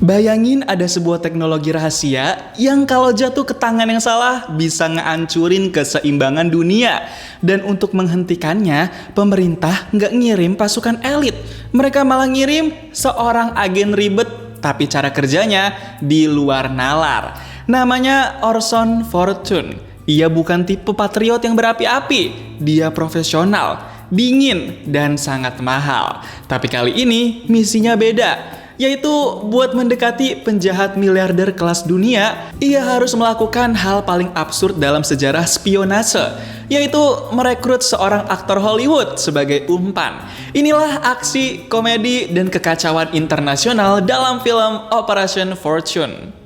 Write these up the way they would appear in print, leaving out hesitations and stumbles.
Bayangin ada sebuah teknologi rahasia yang kalau jatuh ke tangan yang salah bisa ngehancurin keseimbangan dunia. Dan untuk menghentikannya, pemerintah nggak ngirim pasukan elit. Mereka malah ngirim seorang agen ribet, tapi cara kerjanya di luar nalar. Namanya Orson Fortune. Ia bukan tipe patriot yang berapi-api. Dia profesional, dingin, dan sangat mahal. Tapi kali ini misinya beda, yaitu buat mendekati penjahat miliarder kelas dunia. Ia harus melakukan hal paling absurd dalam sejarah spionase, yaitu merekrut seorang aktor Hollywood sebagai umpan. Inilah aksi, komedi, dan kekacauan internasional dalam film Operation Fortune.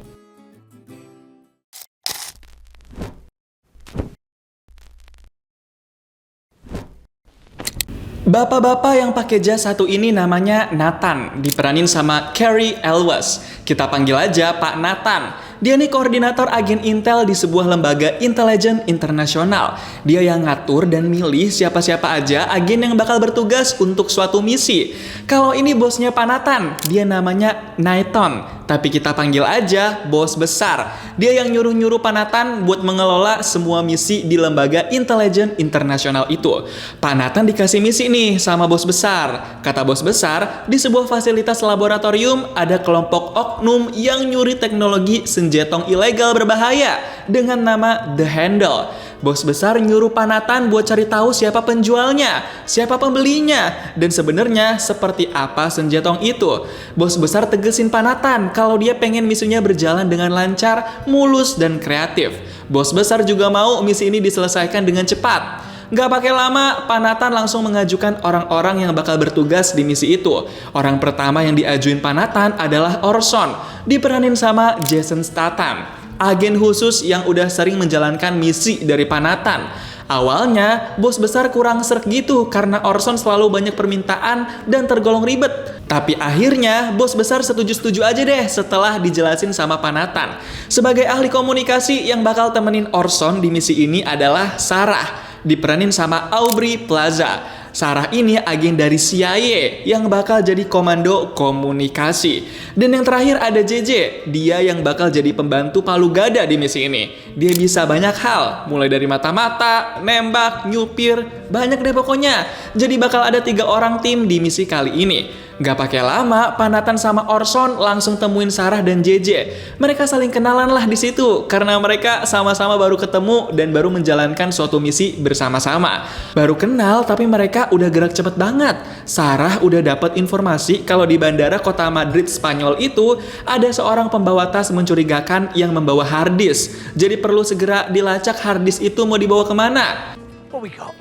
Bapak-bapak yang pakai jas satu ini namanya Nathan, diperanin sama Cary Elwes. Kita panggil aja Pak Nathan. Dia nih koordinator agen intel di sebuah lembaga intelijen internasional. Dia yang ngatur dan milih siapa-siapa aja agen yang bakal bertugas untuk suatu misi. Kalau ini bosnya Pak Nathan, dia namanya Nathan, tapi kita panggil aja bos besar. Dia yang nyuruh-nyuruh Pak Nathan buat mengelola semua misi di lembaga intelijen internasional itu. Pak Nathan dikasih misi nih sama bos besar. Kata bos besar, di sebuah fasilitas laboratorium ada kelompok oknum yang nyuri teknologi senjatong ilegal berbahaya dengan nama The Handle. Bos besar nyuruh Pak Nathan buat cari tahu siapa penjualnya, siapa pembelinya, dan sebenarnya seperti apa senjatong itu. Bos besar tegesin Pak Nathan kalau dia pengen misinya berjalan dengan lancar, mulus, dan kreatif. Bos besar juga mau misi ini diselesaikan dengan cepat. Gak pakai lama, Pak Nathan langsung mengajukan orang-orang yang bakal bertugas di misi itu. Orang pertama yang diajuin Pak Nathan adalah Orson, diperanin sama Jason Statham, agen khusus yang udah sering menjalankan misi dari Pak Nathan. Awalnya, bos besar kurang srek gitu karena Orson selalu banyak permintaan dan tergolong ribet. Tapi akhirnya, bos besar setuju-setuju aja deh setelah dijelasin sama Pak Nathan. Sebagai ahli komunikasi yang bakal temenin Orson di misi ini adalah Sarah, diperanin sama Aubrey Plaza. Sarah ini agen dari CIA yang bakal jadi komando komunikasi. Dan yang terakhir ada JJ, dia yang bakal jadi pembantu palu gada di misi ini. Dia bisa banyak hal, mulai dari mata-mata, nembak, nyupir, banyak deh pokoknya. Jadi bakal ada 3 orang tim di misi kali ini. Gak pakai lama, Pak Nathan sama Orson langsung temuin Sarah dan JJ. Mereka saling kenalan lah di situ karena mereka sama-sama baru ketemu dan baru menjalankan suatu misi bersama-sama. Baru kenal tapi mereka udah gerak cepet banget. Sarah udah dapat informasi kalau di bandara kota Madrid, Spanyol itu ada seorang pembawa tas mencurigakan yang membawa harddisk. Jadi perlu segera dilacak harddisk itu mau dibawa kemana. What we got?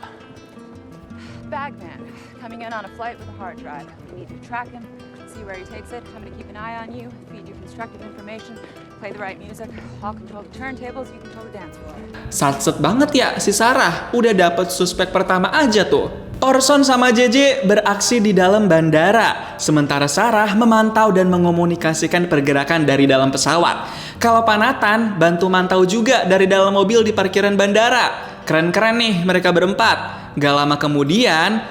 Bagman coming in on a flight with a hard drive. We need to track him, see where he takes it. I'm going to keep an eye on you, feed you constructive information, play the right music. I'll control the turntables, you control the dance floor. Satset banget ya si Sarah, udah dapet suspek pertama aja tuh. Orson sama JJ beraksi di dalam bandara, sementara Sarah memantau dan mengomunikasikan pergerakan dari dalam pesawat. Kalau Pak Nathan bantu mantau juga dari dalam mobil di parkiran bandara. Keren-keren nih mereka berempat. Gak lama kemudian,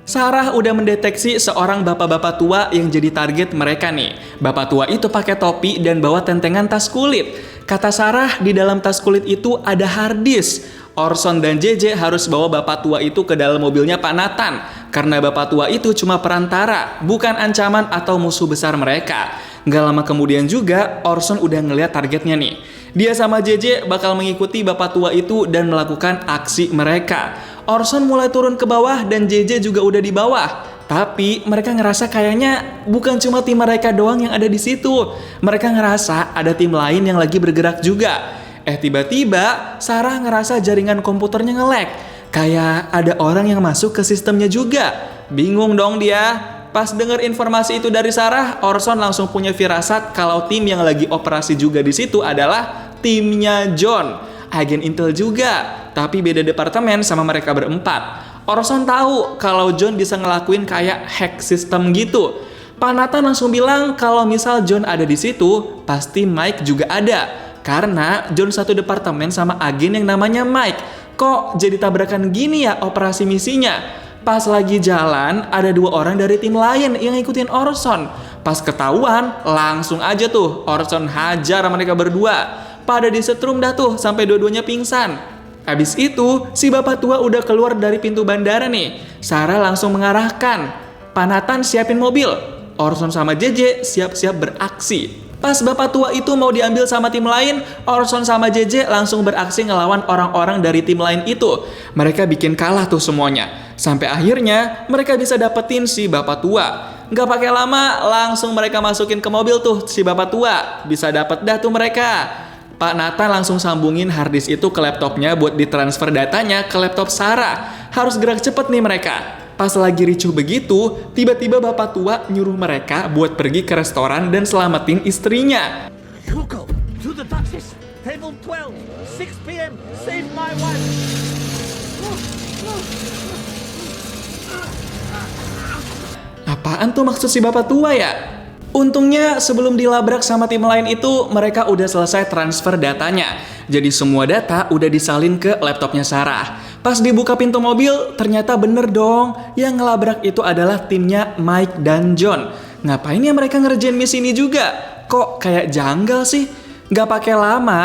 Sarah udah mendeteksi seorang bapak-bapak tua yang jadi target mereka nih. Bapak tua itu pakai topi dan bawa tentengan tas kulit. Kata Sarah, di dalam tas kulit itu ada harddisk. Orson dan JJ harus bawa bapak tua itu ke dalam mobilnya Pak Nathan. Karena bapak tua itu cuma perantara, bukan ancaman atau musuh besar mereka. Gak lama kemudian juga, Orson udah ngeliat targetnya nih. Dia sama JJ bakal mengikuti bapak tua itu dan melakukan aksi mereka. Orson mulai turun ke bawah dan JJ juga udah di bawah. Tapi mereka ngerasa kayaknya bukan cuma tim mereka doang yang ada di situ. Mereka ngerasa ada tim lain yang lagi bergerak juga. Tiba-tiba Sarah ngerasa jaringan komputernya nge-lag. Kayak ada orang yang masuk ke sistemnya juga. Bingung dong dia. Pas denger informasi itu dari Sarah, Orson langsung punya firasat kalau tim yang lagi operasi juga di situ adalah timnya John, agen intel juga, tapi beda departemen sama mereka berempat. Orson tahu kalau John bisa ngelakuin kayak hack sistem gitu. Pak Nathan langsung bilang kalau misal John ada di situ, pasti Mike juga ada. Karena John satu departemen sama agen yang namanya Mike. Kok jadi tabrakan gini ya operasi misinya? Pas lagi jalan, ada 2 orang dari tim lain yang ngikutin Orson. Pas ketahuan, langsung aja tuh Orson hajar mereka berdua. Pada disetrum dah tuh sampai dua-duanya pingsan. Habis itu, si bapak tua udah keluar dari pintu bandara nih. Sarah langsung mengarahkan, Pak Nathan siapin mobil. Orson sama JJ siap-siap beraksi. Pas bapak tua itu mau diambil sama tim lain, Orson sama JJ langsung beraksi ngelawan orang-orang dari tim lain itu. Mereka bikin kalah tuh semuanya. Sampai akhirnya mereka bisa dapetin si bapak tua. Gak pakai lama, langsung mereka masukin ke mobil tuh si bapak tua. Bisa dapet dah tuh mereka. Pak Nathan langsung sambungin harddisk itu ke laptopnya buat ditransfer datanya ke laptop Sarah. Harus gerak cepet nih mereka. Pas lagi ricuh begitu, tiba-tiba bapak tua nyuruh mereka buat pergi ke restoran dan selamatin istrinya. Hugo, to the Duchess, table 12, 6 p.m. Save my wife. Apaan tuh maksud si bapak tua ya? Untungnya sebelum dilabrak sama tim lain itu, mereka udah selesai transfer datanya. Jadi semua data udah disalin ke laptopnya Sarah. Pas dibuka pintu mobil, ternyata bener dong. Yang ngelabrak itu adalah timnya Mike dan John. Ngapain ya mereka ngerjain misi ini juga? Kok kayak janggal sih? Gak pakai lama,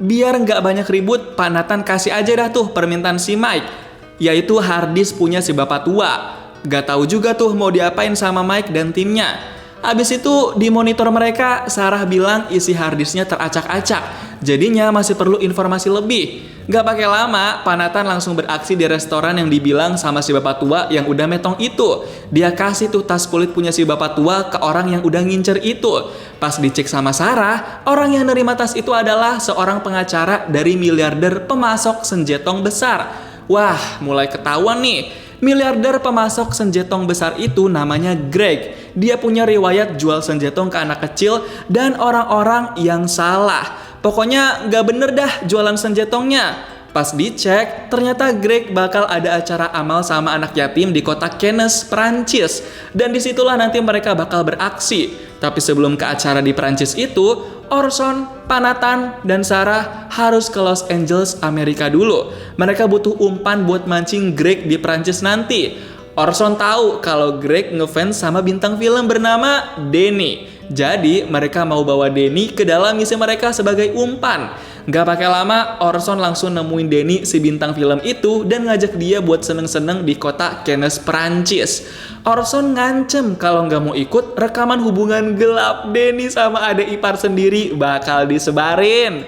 biar gak banyak ribut, Pak Nathan kasih aja dah tuh permintaan si Mike. Yaitu harddisk punya si bapak tua. Gak tahu juga tuh mau diapain sama Mike dan timnya. Abis itu di monitor mereka, Sarah bilang isi harddisknya teracak-acak. Jadinya masih perlu informasi lebih. Gak pakai lama, Pak Nathan langsung beraksi di restoran yang dibilang sama si bapak tua yang udah metong itu. Dia kasih tuh tas kulit punya si bapak tua ke orang yang udah ngincer itu. Pas dicek sama Sarah, orang yang nerima tas itu adalah seorang pengacara dari miliarder pemasok senjetong besar. Wah, mulai ketahuan nih. Miliarder pemasok senjetong besar itu namanya Greg. Dia punya riwayat jual senjetong ke anak kecil dan orang-orang yang salah. Pokoknya gak bener dah jualan senjetongnya. Pas dicek, ternyata Greg bakal ada acara amal sama anak yatim di kota Cannes, Prancis. Dan disitulah nanti mereka bakal beraksi. Tapi sebelum ke acara di Prancis itu, Orson, Pak Nathan, dan Sarah harus ke Los Angeles, Amerika dulu. Mereka butuh umpan buat mancing Greg di Prancis nanti. Orson tahu kalau Greg ngefans sama bintang film bernama Denny. Jadi mereka mau bawa Denny ke dalam misi mereka sebagai umpan. Gak pakai lama, Orson langsung nemuin Denny si bintang film itu dan ngajak dia buat seneng-seneng di kota Cannes, Prancis. Orson ngancem kalau nggak mau ikut, rekaman hubungan gelap Denny sama adik ipar sendiri bakal disebarin.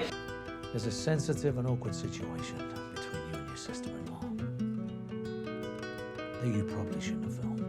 There's a sensitive and awkward situation between you and your sister-in-law that you probably shouldn't have filmed.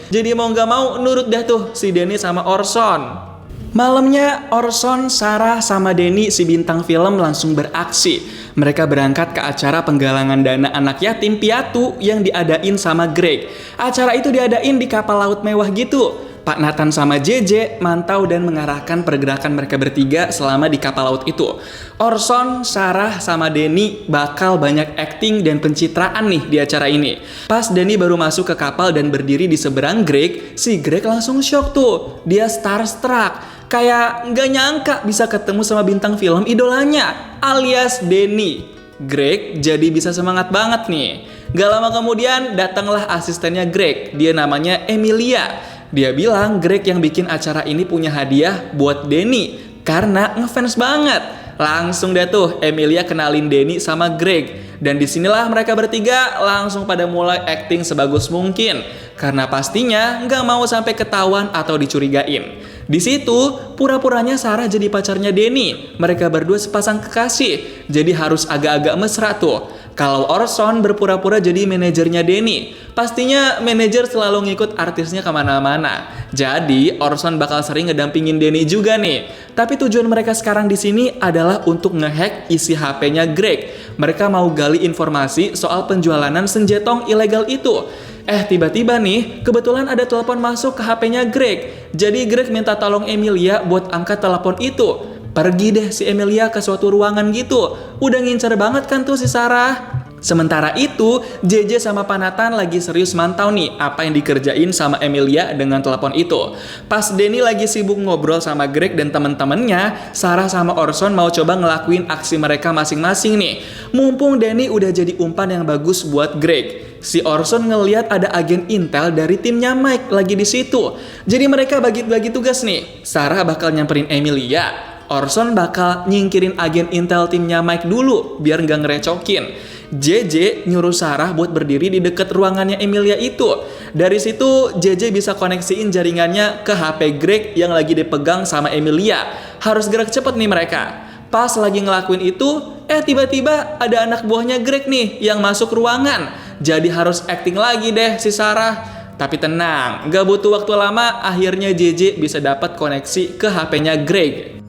Jadi mau nggak mau nurut dah tuh si Denny sama Orson. Malamnya Orson, Sarah, sama Denny si bintang film langsung beraksi. Mereka berangkat ke acara penggalangan dana anak yatim piatu yang diadain sama Greg. Acara itu diadain di kapal laut mewah gitu. Pak Nathan sama JJ mantau dan mengarahkan pergerakan mereka bertiga selama di kapal laut itu. Orson, Sarah, sama Denny bakal banyak acting dan pencitraan nih di acara ini. Pas Denny baru masuk ke kapal dan berdiri di seberang Greg, si Greg langsung shock tuh. Dia starstruck. Kayak nggak nyangka bisa ketemu sama bintang film idolanya, alias Denny. Greg jadi bisa semangat banget nih. Gak lama kemudian datanglah asistennya Greg, dia namanya Emilia. Dia bilang Greg yang bikin acara ini punya hadiah buat Denny karena ngefans banget. Langsung deh tuh Emilia kenalin Denny sama Greg. Dan disinilah mereka bertiga langsung pada mulai acting sebagus mungkin. Karena pastinya nggak mau sampai ketahuan atau dicurigain. Di situ pura-puranya Sarah jadi pacarnya Denny. Mereka berdua sepasang kekasih. Jadi harus agak-agak mesra tuh. Kalau Orson berpura-pura jadi manajernya Denny. Pastinya manajer selalu ngikut artisnya kemana-mana. Jadi Orson bakal sering ngedampingin Denny juga nih. Tapi tujuan mereka sekarang di sini adalah untuk ngehack isi HP-nya Greg. Mereka mau gali informasi soal penjualanan senjetong ilegal itu. Tiba-tiba nih, kebetulan ada telepon masuk ke HP-nya Greg. Jadi Greg minta tolong Emilia buat angkat telepon itu. Pergi deh si Emilia ke suatu ruangan gitu. Udah ngincer banget kan tuh si Sarah. Sementara itu, JJ sama Pak Nathan lagi serius mantau nih apa yang dikerjain sama Emilia dengan telepon itu. Pas Denny lagi sibuk ngobrol sama Greg dan temen-temennya, Sarah sama Orson mau coba ngelakuin aksi mereka masing-masing nih. Mumpung Denny udah jadi umpan yang bagus buat Greg. Si Orson ngeliat ada agen intel dari timnya Mike lagi di situ. Jadi mereka bagi-bagi tugas nih. Sarah bakal nyamperin Emilia. Orson bakal nyingkirin agen intel timnya Mike dulu biar nggak ngerecokin. JJ nyuruh Sarah buat berdiri di dekat ruangannya Emilia itu. Dari situ JJ bisa koneksiin jaringannya ke HP Greg yang lagi dipegang sama Emilia. Harus gerak cepet nih mereka. Pas lagi ngelakuin itu, tiba-tiba ada anak buahnya Greg nih yang masuk ruangan. Jadi harus acting lagi deh si Sarah. Tapi tenang, gak butuh waktu lama, akhirnya JJ bisa dapat koneksi ke HP-nya Greg.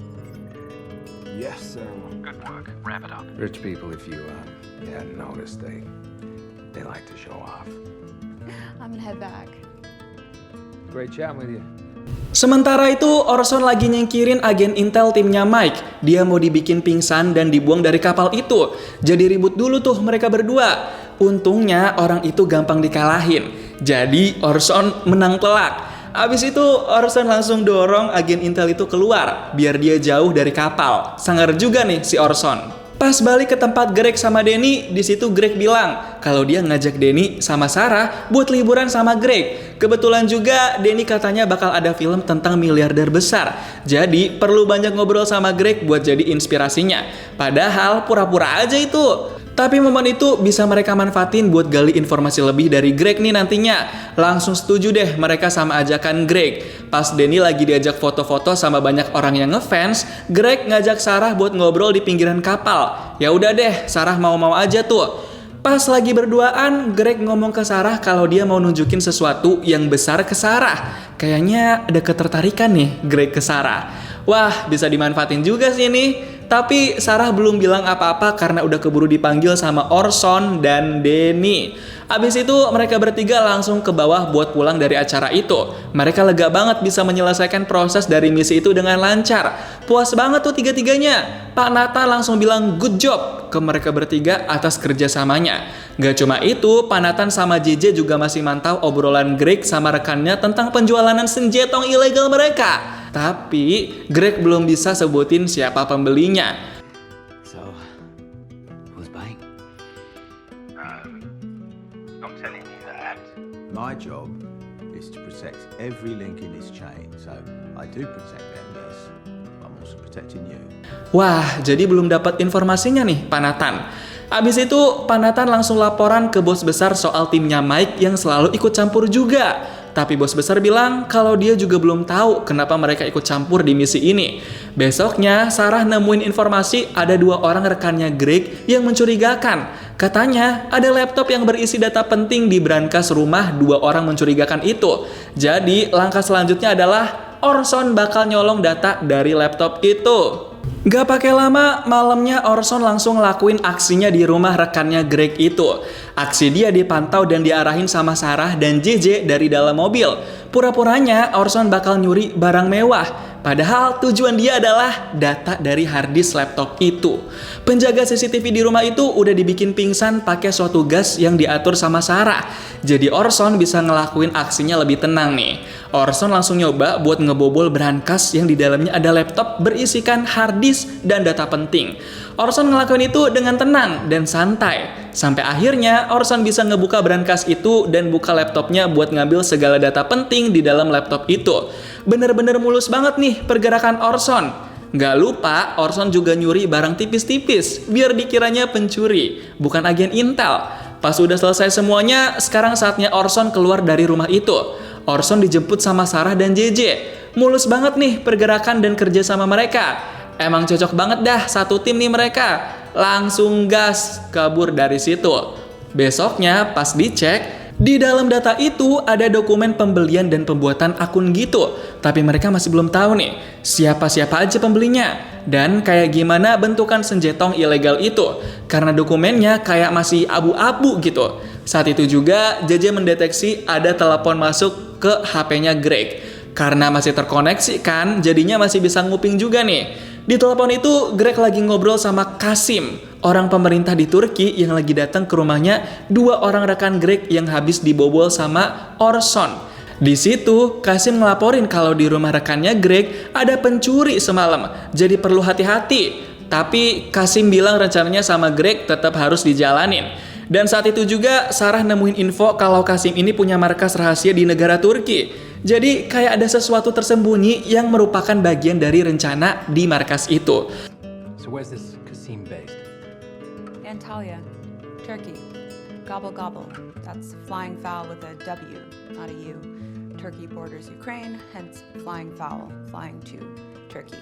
Yes, sir. Good work. Wrap it up. Rich people, if you hadn't noticed, they like to show off. I'm gonna head back. Great chatting with you. Sementara itu, Orson lagi nyingkirin agen intel timnya Mike. Dia mau dibikin pingsan dan dibuang dari kapal itu. Jadi ribut dulu tuh mereka berdua. Untungnya orang itu gampang dikalahin. Jadi Orson menang telak. Abis itu Orson langsung dorong agen intel itu keluar biar dia jauh dari kapal. Sangar juga nih si Orson. Pas balik ke tempat Greg sama Danny, di situ Greg bilang kalau dia ngajak Danny sama Sarah buat liburan sama Greg. Kebetulan juga Danny katanya bakal ada film tentang miliarder besar. Jadi perlu banyak ngobrol sama Greg buat jadi inspirasinya. Padahal pura-pura aja itu. Tapi momen itu bisa mereka manfaatin buat gali informasi lebih dari Greg nih nantinya. Langsung setuju deh mereka sama ajakan Greg. Pas Danny lagi diajak foto-foto sama banyak orang yang ngefans, Greg ngajak Sarah buat ngobrol di pinggiran kapal. Ya udah deh, Sarah mau-mau aja tuh. Pas lagi berduaan, Greg ngomong ke Sarah kalau dia mau nunjukin sesuatu yang besar ke Sarah. Kayaknya ada ketertarikan nih Greg ke Sarah. Wah, bisa dimanfaatin juga sih ini. Tapi Sarah belum bilang apa-apa karena udah keburu dipanggil sama Orson dan Danny. Abis itu mereka bertiga langsung ke bawah buat pulang dari acara itu. Mereka lega banget bisa menyelesaikan proses dari misi itu dengan lancar. Puas banget tuh tiga-tiganya. Pak Nathan langsung bilang good job ke mereka bertiga atas kerjasamanya. Gak cuma itu, Pak Nathan sama JJ juga masih mantau obrolan Greg sama rekannya tentang penjualan senjatong ilegal mereka. Tapi Greg belum bisa sebutin siapa pembelinya. So, who's buying? Not telling you that. My job is to protect every link in this chain, so I do protect them, yes. I'm also protecting you. Wah, jadi belum dapat informasinya nih Pak Nathan. Abis itu Pak Nathan langsung laporan ke bos besar soal timnya Mike yang selalu ikut campur juga. Tapi bos besar bilang kalau dia juga belum tahu kenapa mereka ikut campur di misi ini. Besoknya Sarah nemuin informasi ada 2 orang rekannya Greg yang mencurigakan. Katanya ada laptop yang berisi data penting di brankas rumah 2 orang mencurigakan itu. Jadi langkah selanjutnya adalah Orson bakal nyolong data dari laptop itu. Gak pakai lama, malamnya Orson langsung lakuin aksinya di rumah rekannya Greg itu. Aksi dia dipantau dan diarahin sama Sarah dan JJ dari dalam mobil. Pura-puranya Orson bakal nyuri barang mewah. Padahal tujuan dia adalah data dari harddisk laptop itu. Penjaga CCTV di rumah itu udah dibikin pingsan pakai suatu gas yang diatur sama Sarah. Jadi Orson bisa ngelakuin aksinya lebih tenang nih. Orson langsung nyoba buat ngebobol brankas yang di dalamnya ada laptop berisikan harddisk dan data penting. Orson ngelakuin itu dengan tenang dan santai. Sampai akhirnya Orson bisa ngebuka brankas itu dan buka laptopnya buat ngambil segala data penting di dalam laptop itu. Bener-bener mulus banget nih pergerakan Orson. Gak lupa Orson juga nyuri barang tipis-tipis biar dikiranya pencuri, bukan agen intel. Pas udah selesai semuanya, sekarang saatnya Orson keluar dari rumah itu. Orson dijemput sama Sarah dan JJ. Mulus banget nih pergerakan dan kerja sama mereka. Emang cocok banget dah satu tim nih mereka. Langsung gas kabur dari situ. Besoknya pas dicek, di dalam data itu ada dokumen pembelian dan pembuatan akun gitu. Tapi mereka masih belum tahu nih siapa-siapa aja pembelinya dan kayak gimana bentukan senjatong ilegal itu. Karena dokumennya kayak masih abu-abu gitu. Saat itu juga JJ mendeteksi ada telepon masuk ke HP-nya Greg. Karena masih terkoneksi kan, jadinya masih bisa nguping juga nih. Di telepon itu Greg lagi ngobrol sama Kasim, orang pemerintah di Turki yang lagi datang ke rumahnya 2 orang rekan Greg yang habis dibobol sama Orson. Di situ Kasim ngelaporin kalau di rumah rekannya Greg ada pencuri semalam, jadi perlu hati-hati. Tapi Kasim bilang rencananya sama Greg tetap harus dijalanin. Dan saat itu juga Sarah nemuin info kalau Kasim ini punya markas rahasia di negara Turki. Jadi kayak ada sesuatu tersembunyi yang merupakan bagian dari rencana di markas itu. So where's this Qasim based? Antalya, Turkey. Gobble gobble. That's flying fowl with a W, not a U. Turkey borders Ukraine, hence flying fowl, flying to Turkey.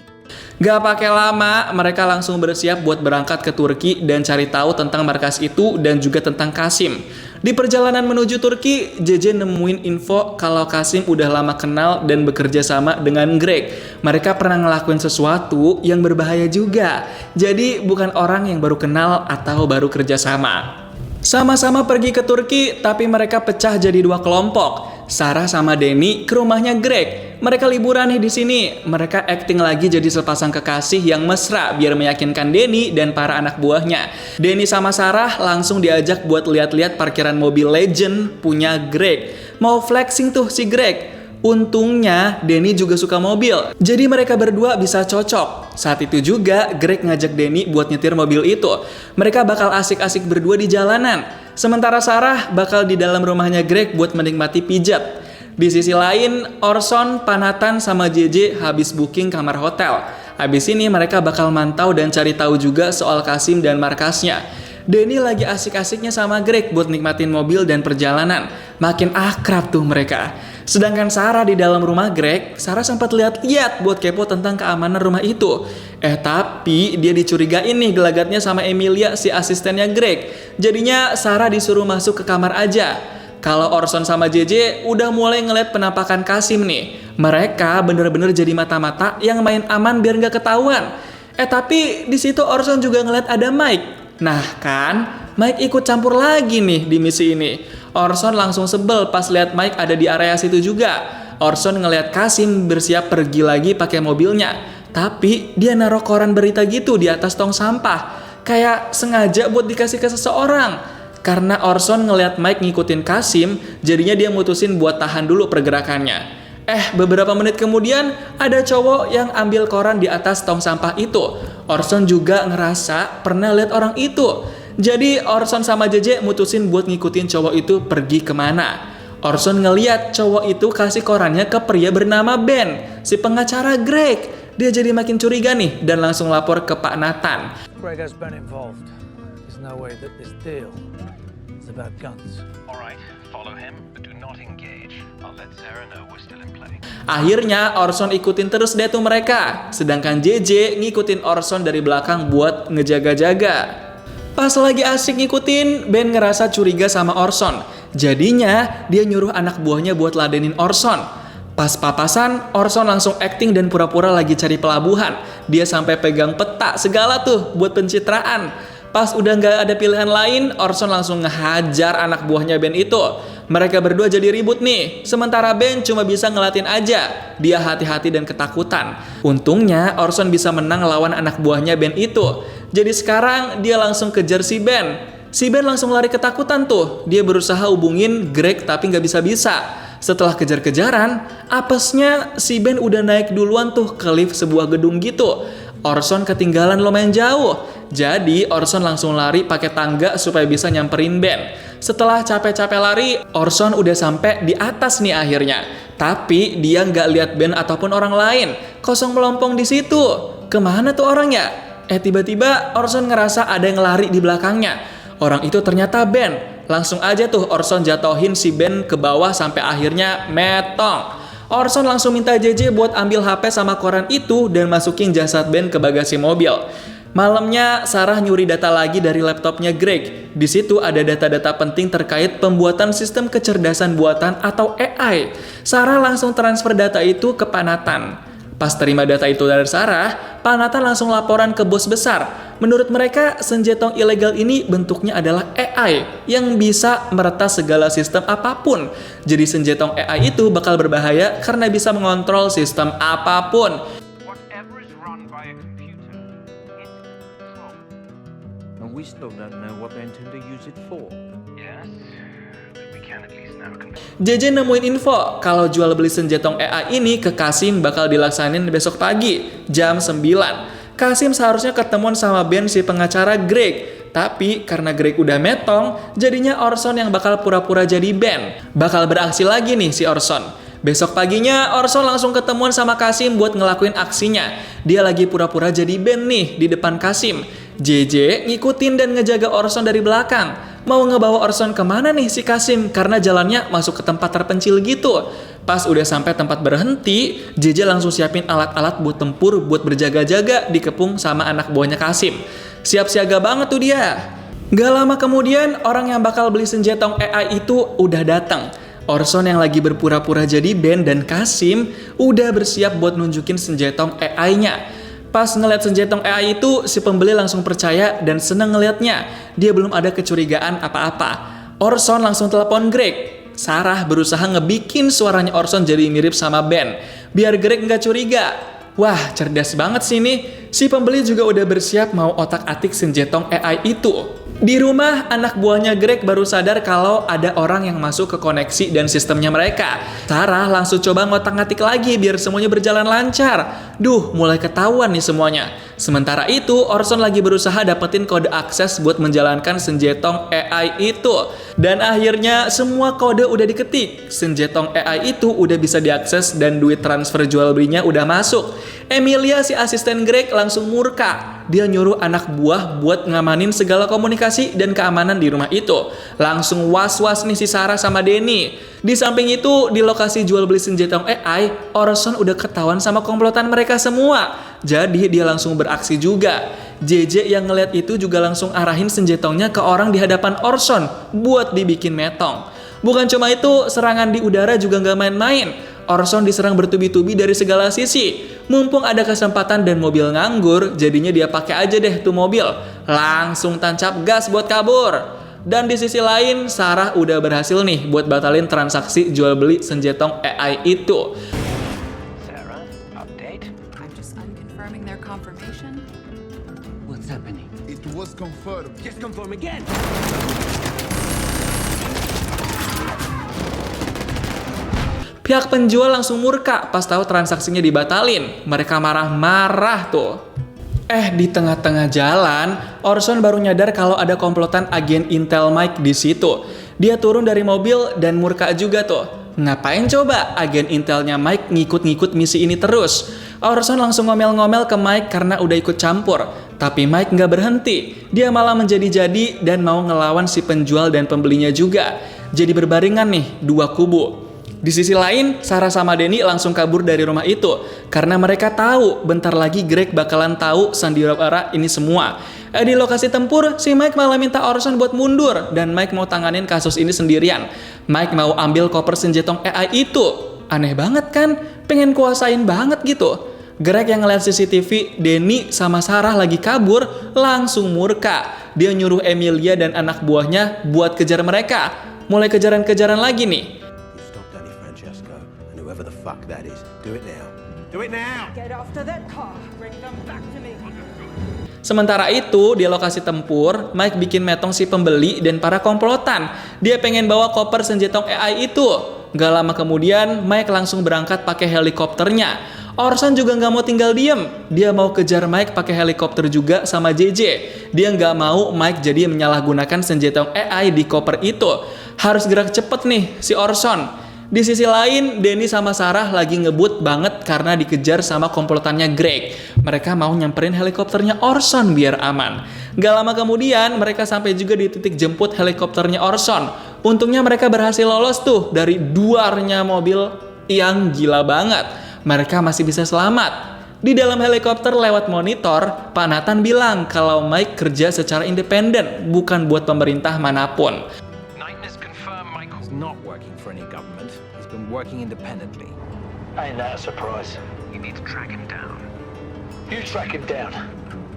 Gak pakai lama, mereka langsung bersiap buat berangkat ke Turki dan cari tahu tentang markas itu dan juga tentang Kasim. Di perjalanan menuju Turki, JJ nemuin info kalau Kasim udah lama kenal dan bekerja sama dengan Greg. Mereka pernah ngelakuin sesuatu yang berbahaya juga. Jadi bukan orang yang baru kenal atau baru kerja sama. Sama-sama pergi ke Turki, tapi mereka pecah jadi dua kelompok. Sarah sama Danny ke rumahnya Greg. Mereka liburan nih di sini. Mereka acting lagi jadi sepasang kekasih yang mesra biar meyakinkan Danny dan para anak buahnya. Danny sama Sarah langsung diajak buat lihat-lihat parkiran mobil legend punya Greg. Mau flexing tuh si Greg. Untungnya Danny juga suka mobil, jadi mereka berdua bisa cocok. Saat itu juga Greg ngajak Danny buat nyetir mobil itu. Mereka bakal asik-asik berdua di jalanan. Sementara Sarah bakal di dalam rumahnya Greg buat menikmati pijat. Di sisi lain, Orson, Panatan, sama JJ habis booking kamar hotel. Habis ini mereka bakal mantau dan cari tahu juga soal Kasim dan markasnya. Danny lagi asik-asiknya sama Greg buat nikmatin mobil dan perjalanan. Makin akrab tuh mereka. Sedangkan Sarah di dalam rumah Greg, Sarah sempat lihat-lihat buat kepo tentang keamanan rumah itu. Tapi dia dicurigain nih gelagatnya sama Emilia, si asistennya Greg. Jadinya Sarah disuruh masuk ke kamar aja. Kalau Orson sama JJ udah mulai ngeliat penampakan Kasim nih. Mereka bener-bener jadi mata-mata yang main aman biar nggak ketahuan. Tapi di situ Orson juga ngeliat ada Mike. Nah kan, Mike ikut campur lagi nih di misi ini. Orson langsung sebel pas lihat Mike ada di area situ juga. Orson ngelihat Kasim bersiap pergi lagi pakai mobilnya. Tapi dia naruh koran berita gitu di atas tong sampah. Kayak sengaja buat dikasih ke seseorang. Karena Orson ngelihat Mike ngikutin Kasim, jadinya dia mutusin buat tahan dulu pergerakannya. Beberapa menit kemudian ada cowok yang ambil koran di atas tong sampah itu. Orson juga ngerasa pernah lihat orang itu. Jadi Orson sama JJ mutusin buat ngikutin cowok itu pergi kemana. Orson ngeliat cowok itu kasih korannya ke pria bernama Ben, si pengacara Greg. Dia jadi makin curiga nih dan langsung lapor ke Pak Nathan. Greg has been involved. There's no way that this deal is about guns. All right, follow him, but do not engage. I'll let Sarah know we're still in play. Akhirnya Orson ikutin terus deh tuh mereka. Sedangkan JJ ngikutin Orson dari belakang buat ngejaga-jaga. Pas lagi asik ngikutin, Ben ngerasa curiga sama Orson. Jadinya dia nyuruh anak buahnya buat ladenin Orson. Pas papasan, Orson langsung acting dan pura-pura lagi cari pelabuhan. Dia sampai pegang peta segala tuh buat pencitraan. Pas udah nggak ada pilihan lain, Orson langsung ngehajar anak buahnya Ben itu. Mereka berdua jadi ribut nih. Sementara Ben cuma bisa ngelatin aja. Dia hati-hati dan ketakutan. Untungnya Orson bisa menang lawan anak buahnya Ben itu. Jadi sekarang dia langsung kejar si Ben. Si Ben langsung lari ketakutan tuh. Dia berusaha hubungin Greg tapi nggak bisa-bisa. Setelah kejar-kejaran, apesnya si Ben udah naik duluan tuh ke lift sebuah gedung gitu. Orson ketinggalan lumayan jauh. Jadi Orson langsung lari pakai tangga supaya bisa nyamperin Ben. Setelah capek-capek lari, Orson udah sampai di atas nih akhirnya. Tapi dia nggak lihat Ben ataupun orang lain. Kosong melompong di situ. Kemana tuh orangnya? Tiba-tiba Orson ngerasa ada yang lari di belakangnya. Orang itu ternyata Ben. Langsung aja tuh Orson jatohin si Ben ke bawah sampai akhirnya metong. Orson langsung minta JJ buat ambil HP sama koran itu dan masukin jasad Ben ke bagasi mobil. Malamnya Sarah nyuri data lagi dari laptopnya Greg. Di situ ada data-data penting terkait pembuatan sistem kecerdasan buatan atau AI. Sarah langsung transfer data itu ke Pak Nathan. Pas terima data itu dari Sarah, Pak Nathan langsung laporan ke bos besar. Menurut mereka, senjatong ilegal ini bentuknya adalah AI yang bisa meretas segala sistem apapun. Jadi senjatong AI itu bakal berbahaya karena bisa mengontrol sistem apapun. Whatever is run by a computer, it can control. And we still don't know what they intend to use it for. Yes, but we can at least now confirm. JJ nemuin info kalau jual beli senjatong AI ini ke Kasim bakal dilaksanin besok pagi, jam 9. Kasim seharusnya ketemuan sama Ben si pengacara Greg. Tapi karena Greg udah metong, jadinya Orson yang bakal pura-pura jadi Ben. Bakal beraksi lagi nih si Orson. Besok paginya Orson langsung ketemuan sama Kasim buat ngelakuin aksinya. Dia lagi pura-pura jadi Ben nih di depan Kasim. JJ ngikutin dan ngejaga Orson dari belakang. Mau ngebawa Orson kemana nih si Kasim karena jalannya masuk ke tempat terpencil gitu. Pas udah sampai tempat berhenti, JJ langsung siapin alat-alat buat tempur buat berjaga-jaga dikepung sama anak buahnya Kasim. Siap siaga banget tuh dia. Gak lama kemudian orang yang bakal beli senjatong AI itu udah datang. Orson yang lagi berpura-pura jadi Ben dan Kasim udah bersiap buat nunjukin senjatong AI-nya. Pas ngeliat senjatong AI itu, si pembeli langsung percaya dan seneng ngeliatnya. Dia belum ada kecurigaan apa-apa. Orson langsung telepon Greg. Sarah berusaha ngebikin suaranya Orson jadi mirip sama Ben, biar Greg nggak curiga. Wah, cerdas banget sih nih. Si pembeli juga udah bersiap mau otak-atik senjatong AI itu. Di rumah, anak buahnya Greg baru sadar kalau ada orang yang masuk ke koneksi dan sistemnya mereka. Sarah langsung coba ngotak-ngatik lagi biar semuanya berjalan lancar. Duh, mulai ketahuan nih semuanya. Sementara itu, Orson lagi berusaha dapetin kode akses buat menjalankan senjatong AI itu. Dan akhirnya semua kode udah diketik. Senjatong AI itu udah bisa diakses dan duit transfer jual belinya udah masuk. Emilia si asisten Greg langsung murka. Dia nyuruh anak buah buat ngamanin segala komunikasi dan keamanan di rumah itu. Langsung was-was nih si Sarah sama Denny. Di samping itu, di lokasi jual beli senjatong AI, Orson udah ketahuan sama komplotan mereka semua. Jadi dia langsung beraksi juga. JJ yang ngeliat itu juga langsung arahin senjatongnya ke orang di hadapan Orson buat dibikin metong. Bukan cuma itu, serangan di udara juga nggak main-main. Orson diserang bertubi-tubi dari segala sisi. Mumpung ada kesempatan dan mobil nganggur, jadinya dia pakai aja deh tuh mobil. Langsung tancap gas buat kabur. Dan di sisi lain, Sarah udah berhasil nih buat batalin transaksi jual beli senjatong AI itu. Sarah, update? I'm just unconfirming their confirmation. What's happening? It was confirmed. Just confirm again. Pihak penjual langsung murka pas tahu transaksinya dibatalin. Mereka marah-marah tuh. Di tengah-tengah jalan, Orson baru nyadar kalau ada komplotan agen Intel Mike di situ. Dia turun dari mobil dan murka juga tuh. Ngapain coba agen Intelnya Mike ngikut-ngikut misi ini terus? Orson langsung ngomel-ngomel ke Mike karena udah ikut campur. Tapi Mike nggak berhenti. Dia malah menjadi-jadi dan mau ngelawan si penjual dan pembelinya juga. Jadi berbaringan nih, dua kubu. Di sisi lain, Sarah sama Denny langsung kabur dari rumah itu karena mereka tahu bentar lagi Greg bakalan tahu sandiwara ini semua. Di lokasi tempur, si Mike malah minta Orson buat mundur dan Mike mau tanganin kasus ini sendirian. Mike mau ambil koper senjatong AI itu. Aneh banget kan? Pengen kuasain banget gitu. Greg yang ngeliat CCTV, Denny sama Sarah lagi kabur, langsung murka. Dia nyuruh Emilia dan anak buahnya buat kejar mereka. Mulai kejaran-kejaran lagi nih. Whoever the fuck that is, do it now. Do it now. Get after that car. Bring them back to me. Sementara itu, di lokasi tempur, Mike bikin metong si pembeli dan para komplotan. Dia pengen bawa koper senjatong AI itu. Gak lama kemudian, Mike langsung berangkat pakai helikopternya. Orson juga gak mau tinggal diem. Dia mau kejar Mike pakai helikopter juga sama JJ. Dia gak mau Mike jadi menyalahgunakan senjatong AI di koper itu. Harus gerak cepet nih si Orson. Di sisi lain, Denny sama Sarah lagi ngebut banget karena dikejar sama komplotannya Greg. Mereka mau nyamperin helikopternya Orson biar aman. Gak lama kemudian, mereka sampai juga di titik jemput helikopternya Orson. Untungnya mereka berhasil lolos tuh dari duarnya mobil yang gila banget. Mereka masih bisa selamat. Di dalam helikopter lewat monitor, Pak Nathan bilang kalau Mike kerja secara independen, bukan buat pemerintah manapun. Knighton has confirmed Michael's Not working for any government. He's been working independently. Ain't that a surprise? You need to track him down. You track him down.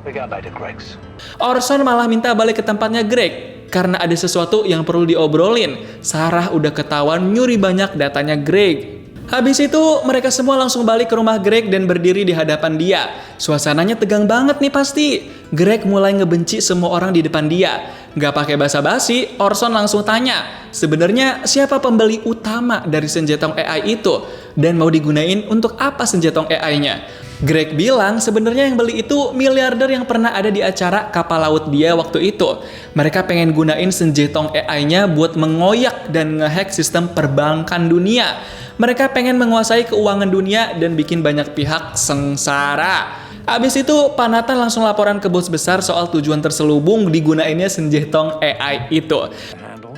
We go back to Greg's. Orson malah minta balik ke tempatnya Greg karena ada sesuatu yang perlu diobrolin. Sarah udah ketahuan nyuri banyak datanya Greg. Habis itu mereka semua langsung balik ke rumah Greg dan berdiri di hadapan dia. Suasananya tegang banget nih pasti. Greg mulai ngebenci semua orang di depan dia. Gak pakai basa-basi, Orson langsung tanya, sebenarnya siapa pembeli utama dari senjatong AI itu? dan mau digunain untuk apa senjatong AI-nya. Greg bilang sebenarnya yang beli itu miliarder yang pernah ada di acara kapal laut dia waktu itu. Mereka pengen gunain senjatong AI-nya buat mengoyak dan ngehack sistem perbankan dunia. Mereka pengen menguasai keuangan dunia dan bikin banyak pihak sengsara. Abis itu, Pak Nathan langsung laporan ke bos besar soal tujuan terselubung digunainnya senjatong AI itu. The handle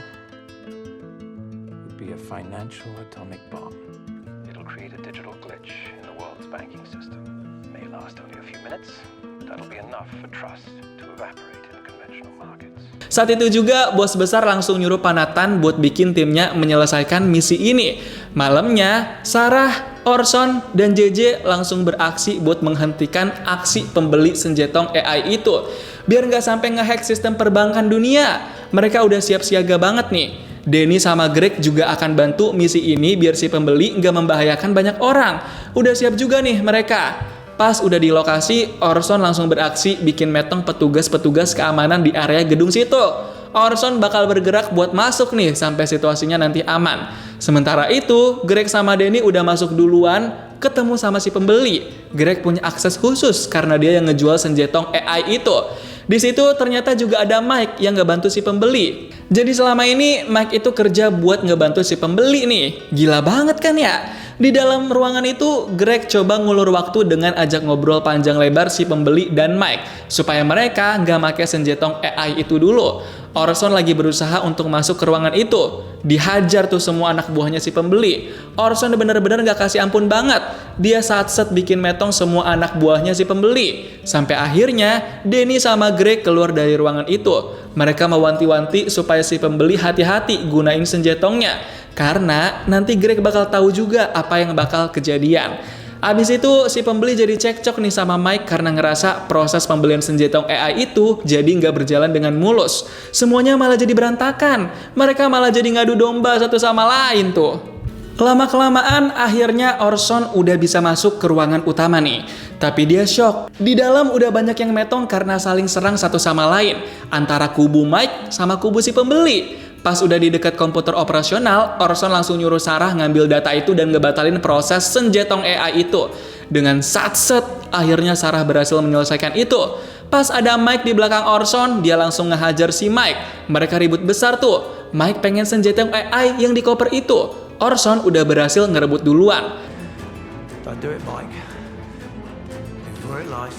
would be a financial atomic bomb. It'll create a digital glitch in the world's banking system. May last only a few minutes, but that'll be enough for trust to evaporate in conventional markets. Saat itu juga, bos besar langsung nyuruh Pak Nathan buat bikin timnya menyelesaikan misi ini. Malamnya, Sarah, Orson, dan JJ langsung beraksi buat menghentikan aksi pembeli senjatong AI itu. Biar nggak sampai ngehack sistem perbankan dunia. Mereka udah siap siaga banget nih. Danny sama Greg juga akan bantu misi ini biar si pembeli nggak membahayakan banyak orang. Udah siap juga nih mereka. Pas udah di lokasi, Orson langsung beraksi bikin metong petugas-petugas keamanan di area gedung situ. Orson bakal bergerak buat masuk nih sampai situasinya nanti aman. Sementara itu, Greg sama Danny udah masuk duluan, ketemu sama si pembeli. Greg punya akses khusus karena dia yang ngejual senjatong AI itu. Di situ ternyata juga ada Mike yang ngebantu si pembeli. Jadi selama ini Mike itu kerja buat ngebantu si pembeli nih. Gila banget kan ya? Di dalam ruangan itu, Greg coba ngulur waktu dengan ajak ngobrol panjang lebar si pembeli dan Mike, supaya mereka nggak pakai senjatong AI itu dulu. Orson lagi berusaha untuk masuk ke ruangan itu. Dihajar tuh semua anak buahnya si pembeli. Orson bener-bener nggak kasih ampun banget. Dia satset bikin metong semua anak buahnya si pembeli. Sampai akhirnya, Danny sama Greg keluar dari ruangan itu. Mereka mewanti-wanti supaya si pembeli hati-hati gunain senjatongnya. Karena nanti Greg bakal tahu juga apa yang bakal kejadian. Abis itu si pembeli jadi cekcok nih sama Mike karena ngerasa proses pembelian senjatong AI itu jadi nggak berjalan dengan mulus. Semuanya malah jadi berantakan. Mereka malah jadi ngadu domba satu sama lain tuh. Lama-kelamaan akhirnya Orson udah bisa masuk ke ruangan utama nih. Tapi dia shock. Di dalam udah banyak yang metong karena saling serang satu sama lain. Antara kubu Mike sama kubu si pembeli. Pas udah di dekat komputer operasional, Orson langsung nyuruh Sarah ngambil data itu dan ngebatalin proses senjatong AI itu. Dengan satset, akhirnya Sarah berhasil menyelesaikan itu. Pas ada Mike di belakang Orson, dia langsung ngehajar si Mike. Mereka ribut besar tuh. Mike pengen senjatong AI yang di koper itu. Orson udah berhasil ngerebut duluan. Don't do it, Mike. It's where it lies.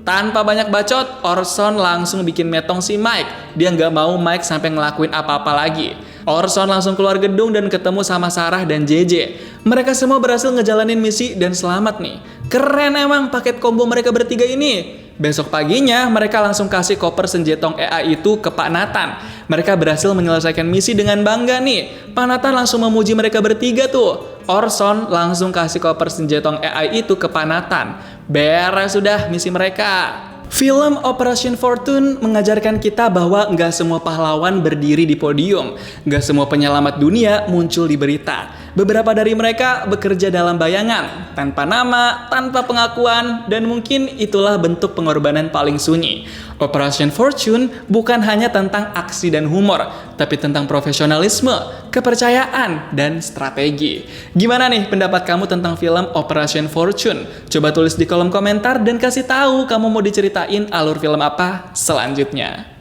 Tanpa banyak bacot, Orson langsung bikin metong si Mike. Dia nggak mau Mike sampai ngelakuin apa-apa lagi. Orson langsung keluar gedung dan ketemu sama Sarah dan JJ. Mereka semua berhasil ngejalanin misi dan selamat nih. Keren emang paket combo mereka bertiga ini. Besok paginya, mereka langsung kasih koper senjatong AI itu ke Pak Nathan. Mereka berhasil menyelesaikan misi dengan bangga nih. Pak Nathan langsung memuji mereka bertiga tuh. Orson langsung kasih koper senjatong AI itu ke Pak Nathan. Beres sudah misi mereka. Film Operation Fortune mengajarkan kita bahwa nggak semua pahlawan berdiri di podium. Nggak semua penyelamat dunia muncul di berita. Beberapa dari mereka bekerja dalam bayangan, tanpa nama, tanpa pengakuan, dan mungkin itulah bentuk pengorbanan paling sunyi. Operation Fortune bukan hanya tentang aksi dan humor, tapi tentang profesionalisme, kepercayaan, dan strategi. Gimana nih pendapat kamu tentang film Operation Fortune? Coba tulis di kolom komentar dan kasih tahu kamu mau diceritain alur film apa selanjutnya.